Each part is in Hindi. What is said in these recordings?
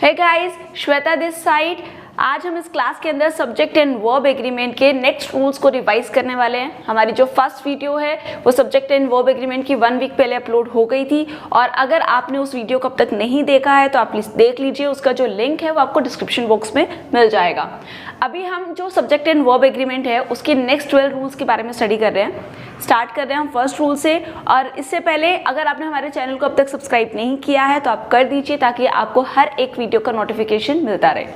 Hey guys, Shweta this side. आज हम इस क्लास के अंदर सब्जेक्ट एंड वर्ब एग्रीमेंट के नेक्स्ट रूल्स को रिवाइज करने वाले हैं। हमारी जो फर्स्ट वीडियो है वो सब्जेक्ट एंड वर्ब एग्रीमेंट की 1 वीक पहले अपलोड हो गई थी, और अगर आपने उस वीडियो को अब तक नहीं देखा है तो आप प्लीज देख लीजिए। उसका जो लिंक है वो आपको डिस्क्रिप्शन बॉक्स में मिल जाएगा। अभी हम जो सब्जेक्ट एंड वर्ब एग्रीमेंट है उसके नेक्स्ट 12 रूल्स के बारे में स्टडी कर रहे हैं। स्टार्ट कर रहे हैं हम फर्स्ट रूल से, और इससे पहले अगर आपने हमारे चैनल को अब तक सब्सक्राइब नहीं किया है तो आप कर दीजिए ताकि आपको हर एक वीडियो का नोटिफिकेशन मिलता रहे।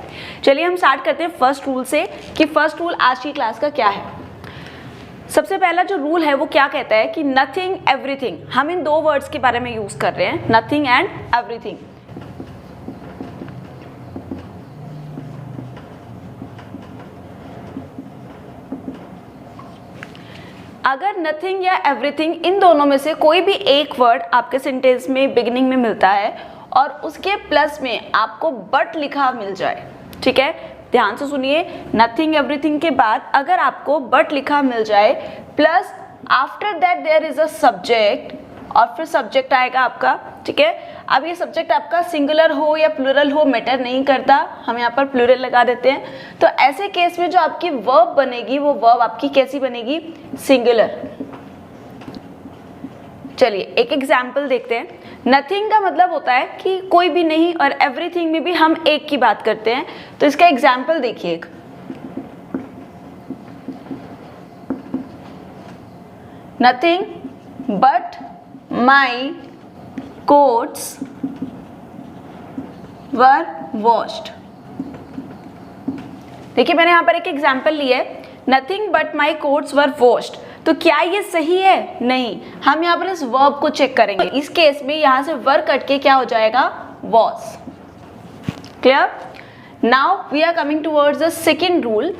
चलिए हम स्टार्ट करते हैं फर्स्ट रूल से कि फर्स्ट रूल आज की क्लास का क्या है। सबसे पहला जो रूल है वो क्या कहता है कि नथिंग एवरीथिंग। हम इन 2 वर्ड्स के बारे में यूज कर रहे हैं, नथिंग एंड एवरीथिंग। अगर नथिंग या एवरीथिंग इन दोनों में से कोई भी एक वर्ड आपके सेंटेंस में बिगिनिंग में मिलता है और उसके प्लस में आपको बट लिखा मिल जाए, ठीक है, ध्यान से सुनिए। नथिंग एवरीथिंग के बाद अगर आपको बट लिखा मिल जाए plus after that there is a subject, और फिर सब्जेक्ट आएगा आपका, ठीक है। अब ये सब्जेक्ट आपका सिंगुलर हो या प्लूरल हो मैटर नहीं करता, हम यहाँ पर प्लूरल लगा देते हैं। तो ऐसे केस में जो आपकी वर्ब बनेगी वो वर्ब आपकी कैसी बनेगी? सिंगुलर। चलिए एक एग्जाम्पल देखते हैं। नथिंग का मतलब होता है कि कोई भी नहीं, और एवरीथिंग में भी हम एक की बात करते हैं। तो इसका एग्जाम्पल देखिए, एक nothing but my coats were washed। देखिए मैंने यहाँ पर एक एग्जाम्पल लिया है, nothing but my quotes were washed. तो क्या ये सही है? नहीं। हम यहाँ पर इस वर्ब को चेक करेंगे। तो इस केस में यहाँ से वर्ब कट के क्या हो जाएगा? Was. Clear? Now we are coming towards the second rule.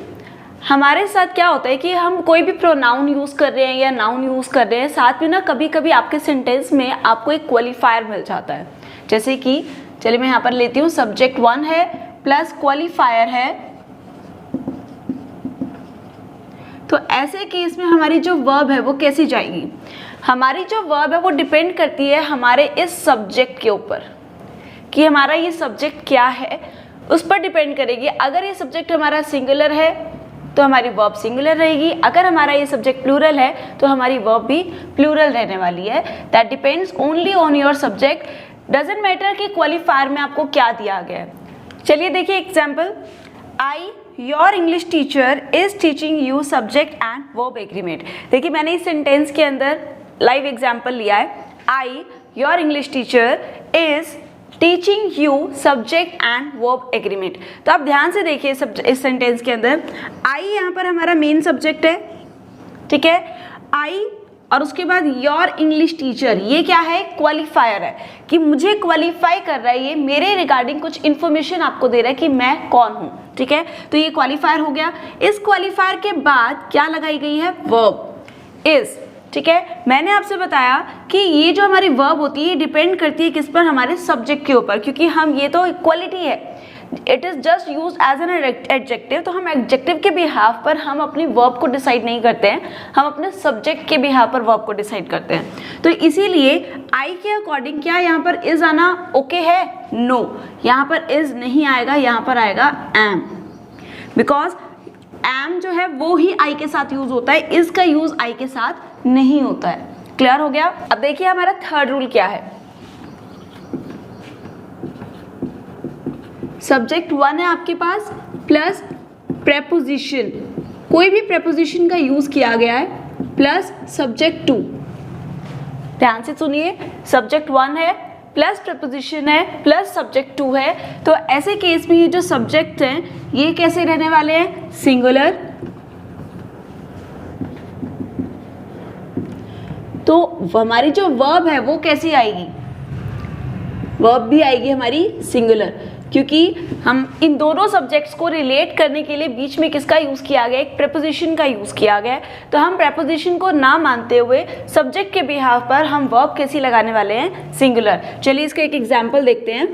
हमारे साथ क्या होता है कि हम कोई भी प्रोनाउन यूज कर रहे हैं या नाउन यूज कर रहे हैं, साथ में ना कभी कभी आपके सेंटेंस में आपको एक क्वालिफायर मिल जाता है। जैसे कि चलिए मैं यहाँ पर लेती हूँ, सब्जेक्ट 1 है प्लस क्वालिफायर है। तो ऐसे केस में हमारी जो वर्ब है वो कैसी जाएगी? हमारी जो वर्ब है वो डिपेंड करती है हमारे इस सब्जेक्ट के ऊपर कि हमारा ये सब्जेक्ट क्या है, उस पर डिपेंड करेगी। अगर ये सब्जेक्ट हमारा सिंगुलर है तो हमारी वर्ब सिंगुलर रहेगी, अगर हमारा ये सब्जेक्ट प्लूरल है तो हमारी वर्ब भी प्लूरल रहने वाली है। That depends only on your subject. Doesn't matter कि क्वालिफायर में आपको क्या दिया गया है। चलिए देखिए example, I your English teacher is teaching you subject and verb agreement. देखिए मैंने इस सेंटेंस के अंदर लाइव एग्जाम्पल लिया है, I your English teacher is teaching you subject and verb agreement. तो आप ध्यान से देखिए इस सेंटेंस के अंदर आई यहाँ पर हमारा मेन सब्जेक्ट है, ठीक है, आई, और उसके बाद योर इंग्लिश टीचर, ये क्या है? क्वालिफायर है कि मुझे क्वालिफाई कर रहा है, ये मेरे रिगार्डिंग कुछ इन्फॉर्मेशन आपको दे रहा है कि मैं कौन हूँ, ठीक है। तो ये क्वालिफायर हो गया। इस क्वालिफायर के बाद क्या लगाई गई है? वर्ब इज, ठीक है। मैंने आपसे बताया कि ये जो हमारी वर्ब होती है डिपेंड करती है किस पर? हमारे सब्जेक्ट के ऊपर, क्योंकि हम ये तो इक्वलिटी है, it is just use as an adjective. तो हम एडजेक्टिव के बिहाफ पर हम अपनी वर्ब को डिसाइड नहीं करते हैं, हम अपने सब्जेक्ट के बिहाफ पर वर्ब को डिसाइड करते हैं। तो इसीलिए आई के अकॉर्डिंग क्या यहाँ पर इज आना ओके है? नो, यहाँ पर इज नहीं आएगा, यहाँ पर आएगा एम, बिकॉज एम जो है वो ही आई के साथ यूज होता है, इज का यूज आई के साथ नहीं होता है। क्लियर हो गया? अब देखिए हमारा थर्ड रूल क्या है। सब्जेक्ट 1 है आपके पास प्लस प्रेपोजिशन, कोई भी प्रेपोजिशन का यूज किया गया है प्लस सब्जेक्ट 2। ध्यान से सुनिए, सब्जेक्ट 1 है प्लस प्रेपोजिशन है प्लस सब्जेक्ट 2 है। तो ऐसे केस में ये जो सब्जेक्ट हैं ये कैसे रहने वाले हैं? सिंगुलर। तो हमारी जो वर्ब है वो कैसी आएगी? वर्ब भी आएगी हमारी सिंगुलर, क्योंकि हम इन दोनों सब्जेक्ट्स को रिलेट करने के लिए बीच में किसका यूज किया गया? एक प्रेपोजिशन का यूज किया गया है। तो हम प्रेपोजिशन को ना मानते हुए सब्जेक्ट के बिहाफ पर हम वर्ब कैसी लगाने वाले हैं? सिंगुलर। चलिए इसका एक एग्जाम्पल देखते हैं।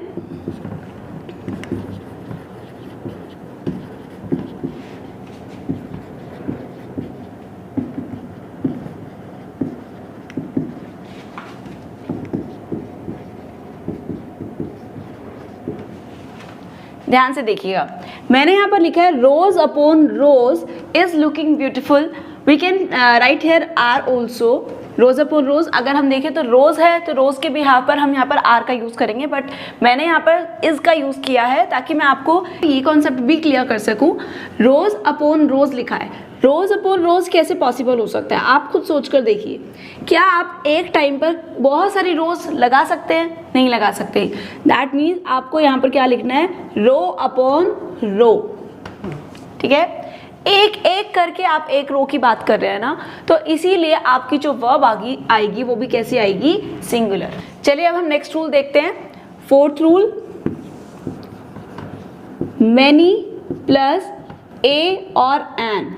ध्यान से देखिएगा, मैंने यहाँ पर लिखा है rose upon rose is looking beautiful, we can write here are also. Rose upon rose अगर हम देखें तो रोज है तो रोज के बिहाफ पर हम यहाँ पर आर का यूज़ करेंगे, बट मैंने यहाँ पर इज का यूज़ किया है ताकि मैं आपको ये कॉन्सेप्ट भी क्लियर कर सकूँ। रोज अपॉन रोज लिखा है, रोज अपॉन रोज कैसे पॉसिबल हो सकता है, आप खुद सोच कर देखिए। क्या आप एक टाइम पर बहुत सारी रोज लगा सकते हैं? नहीं लगा सकते। दैट मीन्स आपको यहाँ पर क्या लिखना है, रो अपॉन रो। ठीक है, एक एक करके आप एक रो की बात कर रहे हैं ना, तो इसीलिए आपकी जो वर्ब आएगी वो भी कैसी आएगी, सिंगुलर। चलिए अब हम नेक्स्ट रूल देखते हैं, fourth rule, many plus A और an,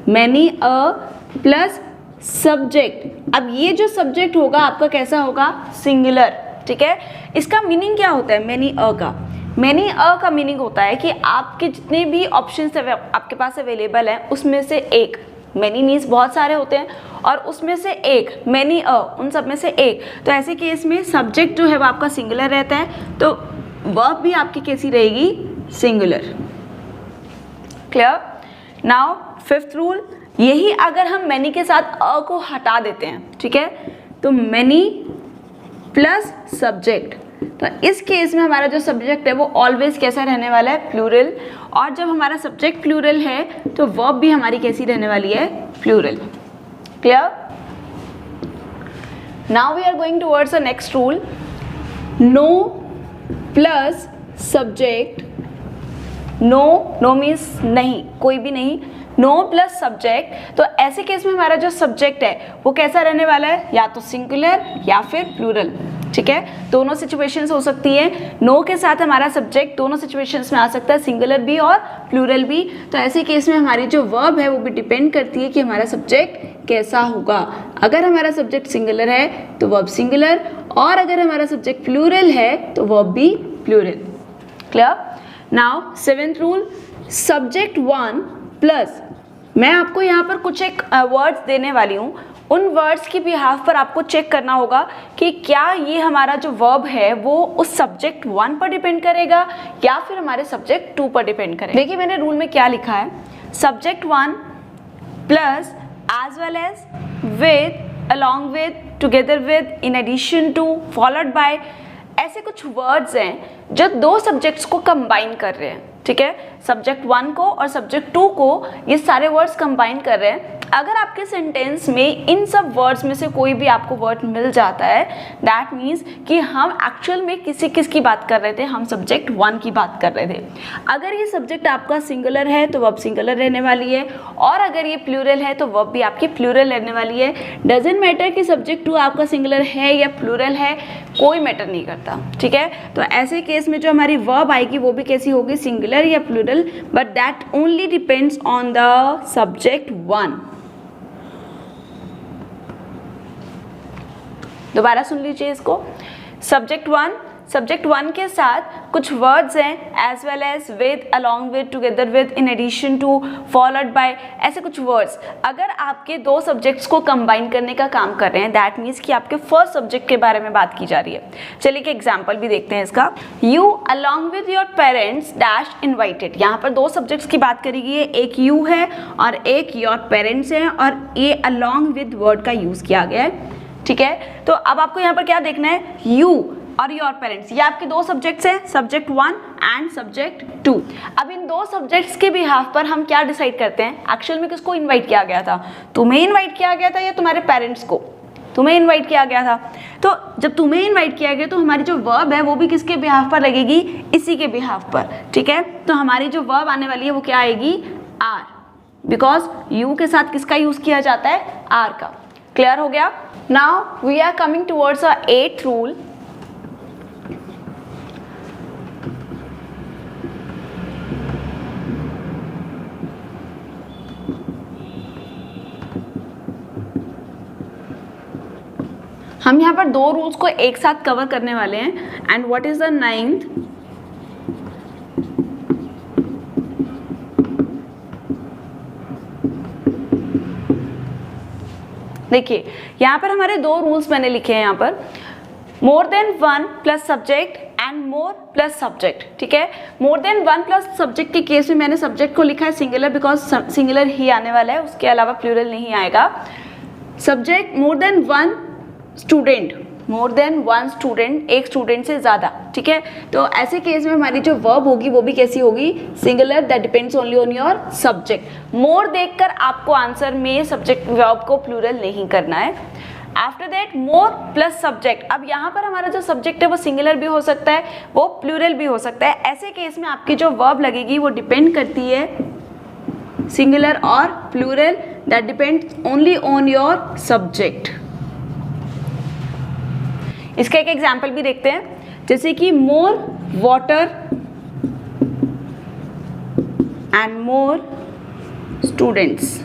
many a plus subject. अब ये जो सब्जेक्ट होगा आपका कैसा होगा, सिंगुलर। ठीक है, इसका मीनिंग क्या होता है मैनी अ का? मैनी अ का मीनिंग होता है कि आपके जितने भी ऑप्शंस आपके पास अवेलेबल हैं उसमें से एक, मैनी मीन्स बहुत सारे होते हैं और उसमें से एक, मैनी अ उन सब में से एक। तो ऐसे केस में सब्जेक्ट जो है वो आपका सिंगुलर रहता है, तो वर्ब भी आपकी कैसी रहेगी, singular. Clear? Now fifth rule, यही अगर हम मैनी के साथ अ को हटा देते हैं, ठीक है, तो मैनी प्लस सब्जेक्ट, तो इस केस में हमारा जो सब्जेक्ट है वो ऑलवेज कैसा रहने वाला है, प्लूरल। और जब हमारा सब्जेक्ट प्लूरल है तो वर्ब भी हमारी कैसी रहने वाली है, plural. Clear? Now we are going towards the next rule, no plus subject, no means नहीं, कोई भी नहीं, नो प्लस सब्जेक्ट, तो ऐसे केस में हमारा जो सब्जेक्ट है वो कैसा रहने वाला है, या तो सिंगुलर या फिर प्लूरल। ठीक है, दोनों सिचुएशंस हो सकती है, नो के साथ हमारा सब्जेक्ट दोनों सिचुएशंस में आ सकता है, सिंगुलर भी और प्लूरल भी। तो ऐसे केस में हमारी जो वर्ब है वो भी डिपेंड करती है कि हमारा सब्जेक्ट कैसा होगा। अगर हमारा सब्जेक्ट सिंगुलर है तो वर्ब सिंगुलर, और अगर हमारा सब्जेक्ट प्लूरल है तो वर्ब भी plural. Clear? Now seventh rule, subject one plus, मैं आपको यहाँ पर कुछ एक वर्ड्स देने वाली हूँ, उन वर्ड्स की बिहाफ पर आपको चेक करना होगा कि क्या ये हमारा जो वर्ब है वो उस सब्जेक्ट वन पर डिपेंड करेगा या फिर हमारे सब्जेक्ट टू पर डिपेंड करेगा। देखिए मैंने रूल में क्या लिखा है, subject one plus as well as, with, along with, together with, in addition to, followed by, ऐसे कुछ वर्ड्स हैं जो दो सब्जेक्ट्स को कंबाइन कर रहे हैं। ठीक है, सब्जेक्ट वन को और सब्जेक्ट टू को ये सारे वर्ड्स कंबाइन कर रहे हैं। अगर आपके सेंटेंस में इन सब वर्ड्स में से कोई भी आपको वर्ड मिल जाता है, दैट मीन्स कि हम एक्चुअल में किसकी बात कर रहे थे, हम सब्जेक्ट वन की बात कर रहे थे। अगर ये सब्जेक्ट आपका सिंगुलर है तो वर्ब सिंगुलर रहने वाली है, और अगर ये प्लूरल है तो वर्ब भी आपकी प्लूरल रहने वाली है। डजेंट मैटर कि सब्जेक्ट टू आपका सिंगुलर है या प्लूरल है, कोई मैटर नहीं करता। ठीक है, तो ऐसे केस में जो हमारी वर्ब आएगी वो भी कैसी होगी, सिंगुलर या plural, but that only depends on the subject one. दोबारा सुन लीजिए इसको, सब्जेक्ट वन के साथ कुछ वर्ड्स हैं, as well as, with, along with, together with, in addition to, followed by, ऐसे कुछ वर्ड्स अगर आपके दो सब्जेक्ट्स को कंबाइन करने का काम कर रहे हैं, दैट मीन्स कि आपके फर्स्ट सब्जेक्ट के बारे में बात की जा रही है। चलिए कि एग्जाम्पल भी देखते हैं इसका, you along with your parents dash invited, यहाँ पर दो सब्जेक्ट्स की बात करी गई है, एक यू है और एक योर पेरेंट्स है, और ये अलॉन्ग विद वर्ड का यूज किया गया है। ठीक है, तो अब आपको यहाँ पर क्या देखना है, यू और योर पेरेंट्स, ये आपके दो सब्जेक्ट्स हैं, subject one and subject two. अब इन दो सब्जेक्ट्स के बिहाफ पर हम क्या डिसाइड करते हैं, एक्चुअल में किसको इनवाइट किया गया था, तुम्हें इनवाइट किया गया था या तुम्हारे पेरेंट्स को, तुम्हें इनवाइट किया गया था। तो जब तुम्हें इनवाइट किया गया तो हमारी जो वर्ब है वो भी किसके बिहाफ पर लगेगी, इसी के बिहाफ पर। ठीक है, तो हमारी जो वर्ब आने वाली है वो क्या आएगी, आर, बिकॉज यू के साथ किसका यूज किया जाता है, आर का। क्लियर हो गया? Now we are coming towards a eighth rule, हम यहाँ पर दो रूल्स को एक साथ कवर करने वाले हैं, and what is the ninth, देखिए यहाँ पर हमारे दो रूल्स मैंने लिखे हैं यहाँ पर, more than one plus subject and more plus subject, ठीक है। More than one plus subject के केस में मैंने सब्जेक्ट को लिखा है सिंगुलर, बिकॉज सिंगुलर ही आने वाला है, उसके अलावा प्लूरल नहीं आएगा। Subject more than one student, more than one student, एक स्टूडेंट से ज़्यादा, ठीक है। तो ऐसे केस में हमारी जो वर्ब होगी वो भी कैसी होगी, singular, that depends only on your subject. More देखकर आपको आंसर में सब्जेक्ट वर्ब को प्लूरल नहीं करना है। After that more plus subject, अब यहाँ पर हमारा जो सब्जेक्ट है वो सिंगुलर भी हो सकता है, वो प्लूरल भी हो सकता है। ऐसे केस में आपकी जो वर्ब लगेगी वो डिपेंड करती है सिंगुलर और plural, that depends only on your subject. इसका एक एग्जाम्पल भी देखते हैं, जैसे कि more water and more students.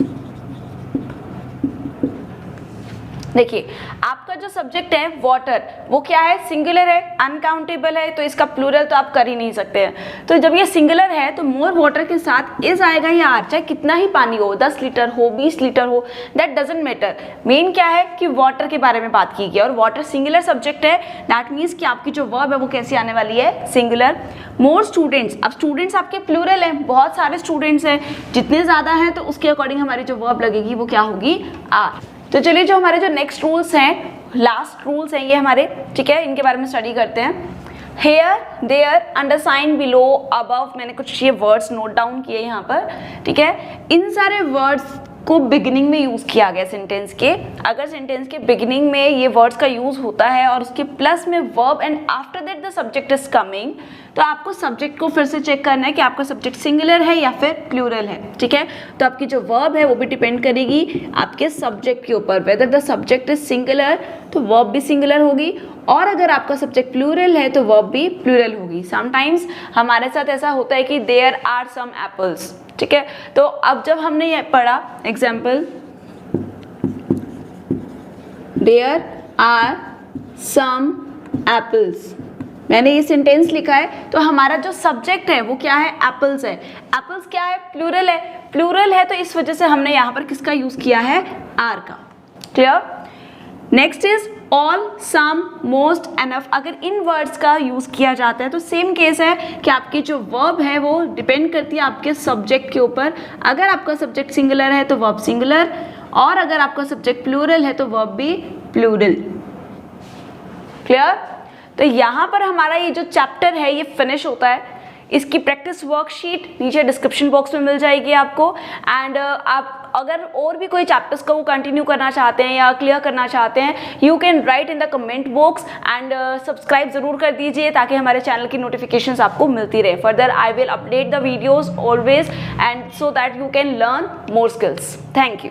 देखिए आपका जो सब्जेक्ट है वाटर, वो क्या है, सिंगुलर है, अनकाउंटेबल है, तो इसका प्लूरल तो आप कर ही नहीं सकते हैं। तो जब ये सिंगुलर है तो मोर वाटर के साथ इज आएगा या आर, चाहे कितना ही पानी हो, 10 लीटर हो, 20 लीटर हो, दैट डजंट मैटर। मेन क्या है कि वाटर के बारे में बात की गई और वाटर सिंगुलर सब्जेक्ट है, दैट मीन्स कि आपकी जो वर्ब है वो कैसी आने वाली है, सिंगुलर। मोर स्टूडेंट्स, अब स्टूडेंट्स आपके प्लूरल हैं, बहुत सारे स्टूडेंट्स हैं, जितने ज़्यादा हैं तो उसके अकॉर्डिंग हमारी जो वर्ब लगेगी वो क्या होगी, आर। तो चलिए जो हमारे जो नेक्स्ट रूल्स हैं, लास्ट रूल्स हैं ये हमारे, ठीक है, इनके बारे में स्टडी करते हैं। Here, there, undersign, below, above, मैंने कुछ ये वर्ड्स नोट डाउन किए यहाँ पर, ठीक है। इन सारे वर्ड्स को बिगिनिंग में यूज़ किया गया सेंटेंस के। अगर सेंटेंस के बिगिनिंग में ये वर्ड्स का यूज़ होता है और उसके प्लस में verb and after that the subject is coming, तो आपको सब्जेक्ट को फिर से चेक करना है कि आपका सब्जेक्ट सिंगुलर है या फिर प्लूरल है, ठीक है। तो आपकी जो वर्ब है वो भी डिपेंड करेगी आपके सब्जेक्ट के ऊपर, whether the subject is singular तो वर्ब भी सिंगुलर होगी, और अगर आपका सब्जेक्ट प्लूरल है तो वर्ब भी प्लूरल होगी। समटाइम्स हमारे साथ ऐसा होता है कि देयर आर सम एप्पल्स, ठीक है। तो अब जब हमने ये पढ़ा example, there are some apples, मैंने ये सेंटेंस लिखा है, तो हमारा जो सब्जेक्ट है वो क्या है, एप्पल्स है। एप्पल्स क्या है, प्लूरल है, प्लूरल है, तो इस वजह से हमने यहाँ पर किसका यूज किया है, आर का। Clear. Next is all, some, most, enough. अगर इन वर्ड्स का यूज किया जाता है तो सेम केस है कि आपकी जो वर्ब है वो डिपेंड करती है आपके सब्जेक्ट के ऊपर। अगर आपका सब्जेक्ट सिंगुलर है तो वर्ब सिंगुलर, और अगर आपका सब्जेक्ट प्लूरल है तो वर्ब भी प्लूरल। क्लियर। तो यहाँ पर हमारा ये जो चैप्टर है ये फिनिश होता है। इसकी प्रैक्टिस वर्कशीट नीचे डिस्क्रिप्शन बॉक्स में मिल जाएगी आपको। एंड आप अगर और भी कोई चैप्टर्स को कंटिन्यू करना चाहते हैं या क्लियर करना चाहते हैं, you can write in the comment box and subscribe जरूर कर दीजिए ताकि हमारे चैनल की नोटिफिकेशंस आपको मिलती रहे। Further I will update the videos always and so that you can learn more skills. Thank you.